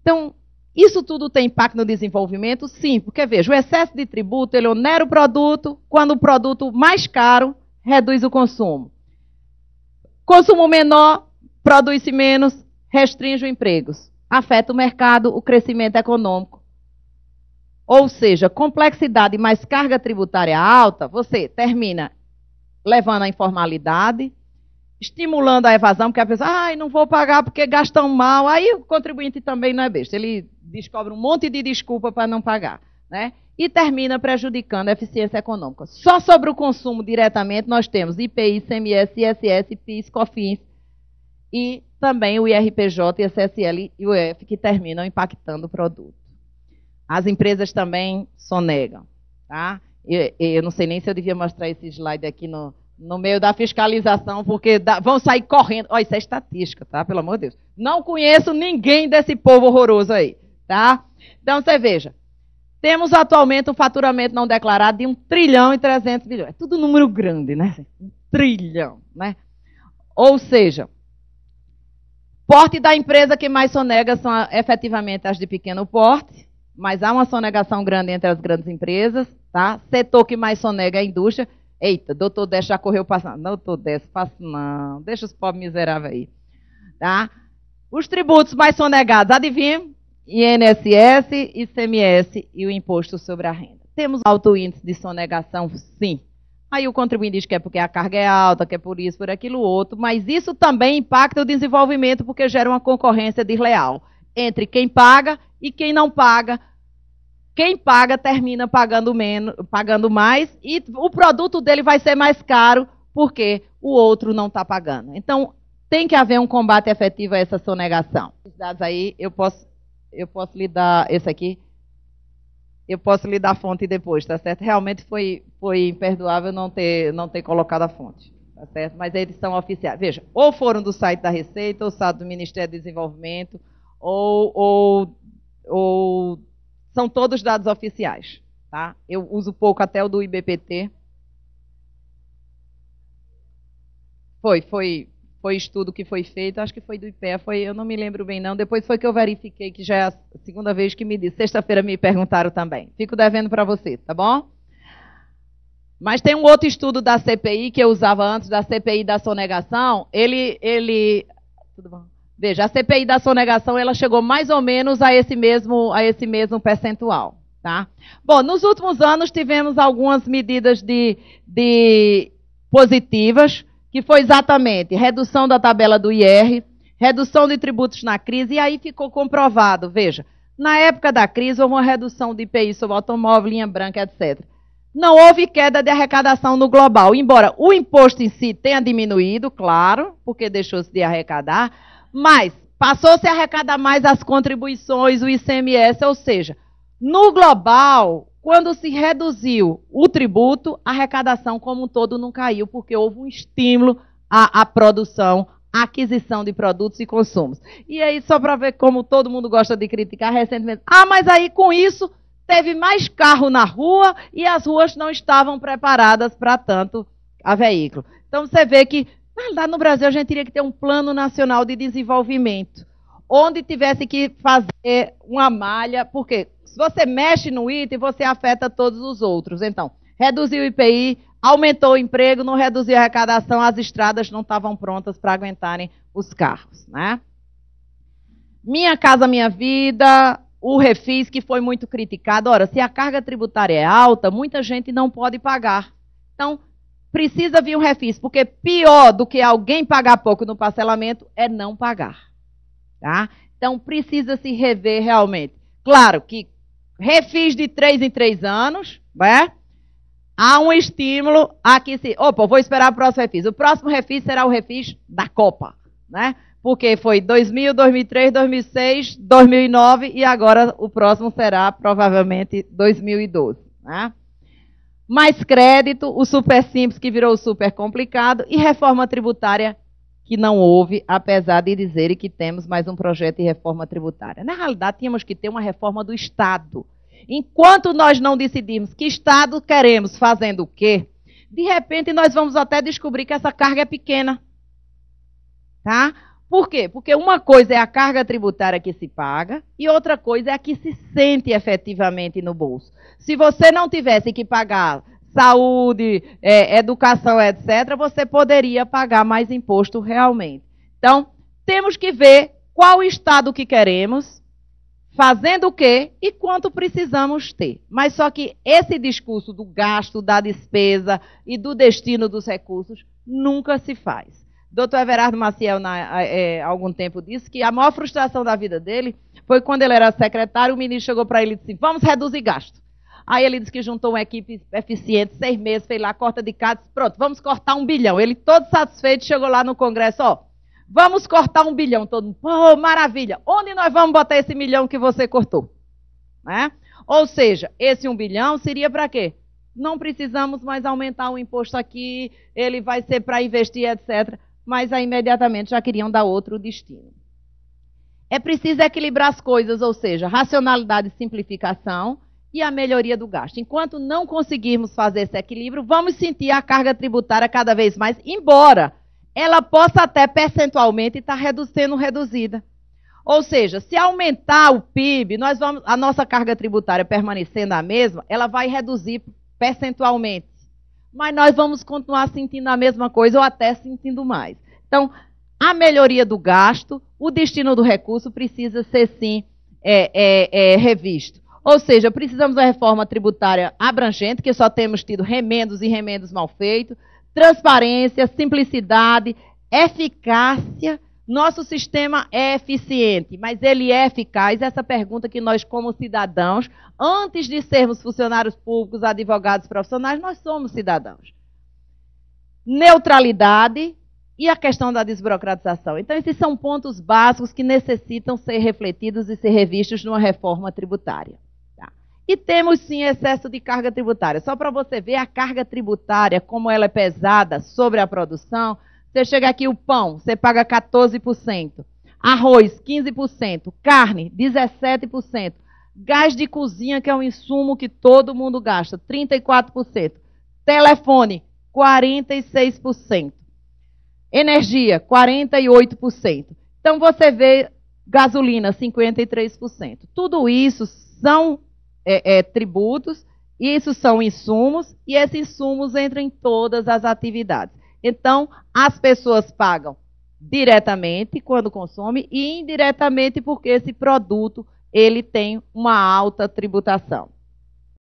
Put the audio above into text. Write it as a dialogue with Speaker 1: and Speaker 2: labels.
Speaker 1: Então, isso tudo tem impacto no desenvolvimento? Sim, porque, veja, o excesso de tributo, ele onera o produto, quando o produto mais caro, reduz o consumo. Consumo menor, produz-se menos, restringe os empregos, afeta o mercado, o crescimento econômico. Ou seja, complexidade mais carga tributária alta, você termina levando à informalidade, estimulando a evasão, porque a pessoa, não vou pagar porque gastam mal. Aí o contribuinte também não é besta, ele descobre um monte de desculpa para não pagar, né? E termina prejudicando a eficiência econômica. Só sobre o consumo diretamente nós temos IPI, ICMS, ISS, PIS, COFINS e também o IRPJ, ISSL e o IOF que terminam impactando o produto. As empresas também sonegam, tá? Eu não sei nem se eu devia mostrar esse slide aqui no meio da fiscalização, porque vão sair correndo. Olha, isso é estatística, tá? Pelo amor de Deus. Não conheço ninguém desse povo horroroso aí, tá? Então, você veja, temos atualmente um faturamento não declarado de 1 trilhão e 300 bilhões. É tudo número grande, né? 1 trilhão, né? Ou seja, porte da empresa que mais sonega são efetivamente as de pequeno porte, mas há uma sonegação grande entre as grandes empresas, tá? Setor que mais sonega é a indústria. Eita, doutor Décio já correu passando. Não, doutor Décio, faço não. Deixa os pobres miseráveis aí, tá? Os tributos mais sonegados, adivinha? INSS, ICMS e o imposto sobre a renda. Temos alto índice de sonegação, sim. Aí o contribuinte diz que é porque a carga é alta, que é por isso, por aquilo outro, mas isso também impacta o desenvolvimento porque gera uma concorrência desleal entre quem paga e quem não paga. Quem paga termina pagando menos, pagando mais e o produto dele vai ser mais caro porque o outro não está pagando. Então, tem que haver um combate efetivo a essa sonegação. Os dados aí, eu posso lhe dar esse aqui. Eu posso lhe dar a fonte depois, tá certo? Realmente foi imperdoável não ter colocado a fonte, tá certo? Mas eles são oficiais. Veja, ou foram do site da Receita, ou site do Ministério do Desenvolvimento, ou são todos dados oficiais, tá? Eu uso pouco até o do IBPT. Foi estudo que foi feito, acho que foi do IPEA, eu não me lembro bem não, depois foi que eu verifiquei, que já é a segunda vez que me disse, sexta-feira me perguntaram também. Fico devendo para você, tá bom? Mas tem um outro estudo da CPI, que eu usava antes, da CPI da sonegação, tudo bom? Veja, a CPI da sonegação, ela chegou mais ou menos a esse mesmo percentual, tá? Bom, nos últimos anos tivemos algumas medidas de positivas, que foi exatamente redução da tabela do IR, redução de tributos na crise, e aí ficou comprovado, veja, na época da crise houve uma redução de IPI sobre automóvel, linha branca, etc. Não houve queda de arrecadação no global, embora o imposto em si tenha diminuído, claro, porque deixou-se de arrecadar, mas passou-se a arrecadar mais as contribuições, o ICMS, ou seja, no global, quando se reduziu o tributo, a arrecadação como um todo não caiu, porque houve um estímulo à produção, à aquisição de produtos e consumos. E aí, só para ver como todo mundo gosta de criticar recentemente, mas aí com isso teve mais carro na rua e as ruas não estavam preparadas para tanto a veículo. Então você vê que, na realidade, no Brasil a gente teria que ter um plano nacional de desenvolvimento, onde tivesse que fazer uma malha, porque se você mexe no item, você afeta todos os outros. Então, reduziu o IPI, aumentou o emprego, não reduziu a arrecadação, as estradas não estavam prontas para aguentarem os carros, né? Minha Casa Minha Vida, o Refis, que foi muito criticado. Ora, se a carga tributária é alta, muita gente não pode pagar. Então, precisa vir um refis, porque pior do que alguém pagar pouco no parcelamento é não pagar. Tá? Então, precisa se rever realmente. Claro que refis de 3 em 3 anos, né? Há um estímulo a que se... Opa, vou esperar o próximo refis. O próximo refis será o refis da Copa, né? Porque foi 2000, 2003, 2006, 2009 e agora o próximo será provavelmente 2012, né? Mais crédito, o super simples que virou o super complicado e reforma tributária que não houve, apesar de dizerem que temos mais um projeto de reforma tributária. Na realidade, tínhamos que ter uma reforma do Estado. Enquanto nós não decidirmos que Estado queremos fazendo o quê, de repente nós vamos até descobrir que essa carga é pequena. Tá? Por quê? Porque uma coisa é a carga tributária que se paga e outra coisa é a que se sente efetivamente no bolso. Se você não tivesse que pagar saúde, educação, etc., você poderia pagar mais imposto realmente. Então, temos que ver qual estado que queremos, fazendo o quê e quanto precisamos ter. Mas só que esse discurso do gasto, da despesa e do destino dos recursos nunca se faz. Dr. Everardo Maciel, há algum tempo, disse que a maior frustração da vida dele foi quando ele era secretário, o ministro chegou para ele e disse: vamos reduzir gasto. Aí ele disse que juntou uma equipe eficiente, 6 meses, fez lá, corta de cada, pronto, vamos cortar 1 bilhão. Ele todo satisfeito, chegou lá no Congresso, vamos cortar 1 bilhão. Todo mundo, pô, maravilha. Onde nós vamos botar esse milhão que você cortou? Né? Ou seja, esse 1 bilhão seria para quê? Não precisamos mais aumentar o imposto aqui, ele vai ser para investir, etc., mas aí imediatamente já queriam dar outro destino. É preciso equilibrar as coisas, ou seja, racionalidade e simplificação e a melhoria do gasto. Enquanto não conseguirmos fazer esse equilíbrio, vamos sentir a carga tributária cada vez mais, embora ela possa até percentualmente estar sendo reduzida. Ou seja, se aumentar o PIB, a nossa carga tributária permanecendo a mesma, ela vai reduzir percentualmente. Mas nós vamos continuar sentindo a mesma coisa ou até sentindo mais. Então, a melhoria do gasto, o destino do recurso precisa ser, sim, revisto. Ou seja, precisamos de uma reforma tributária abrangente, que só temos tido remendos e remendos mal feitos, transparência, simplicidade, eficácia. Nosso sistema é eficiente, mas ele é eficaz? Essa pergunta que nós, como cidadãos, antes de sermos funcionários públicos, advogados profissionais, nós somos cidadãos. Neutralidade e a questão da desburocratização. Então, esses são pontos básicos que necessitam ser refletidos e ser revistos numa reforma tributária. Tá? E temos, sim, excesso de carga tributária. Só para você ver a carga tributária, como ela é pesada sobre a produção. Você chega aqui, o pão, você paga 14%, arroz, 15%, carne, 17%, gás de cozinha, que é um insumo que todo mundo gasta, 34%, telefone, 46%, energia, 48%. Então, você vê gasolina, 53%. Tudo isso são tributos, isso são insumos, e esses insumos entram em todas as atividades. Então, as pessoas pagam diretamente quando consomem e indiretamente porque esse produto ele tem uma alta tributação.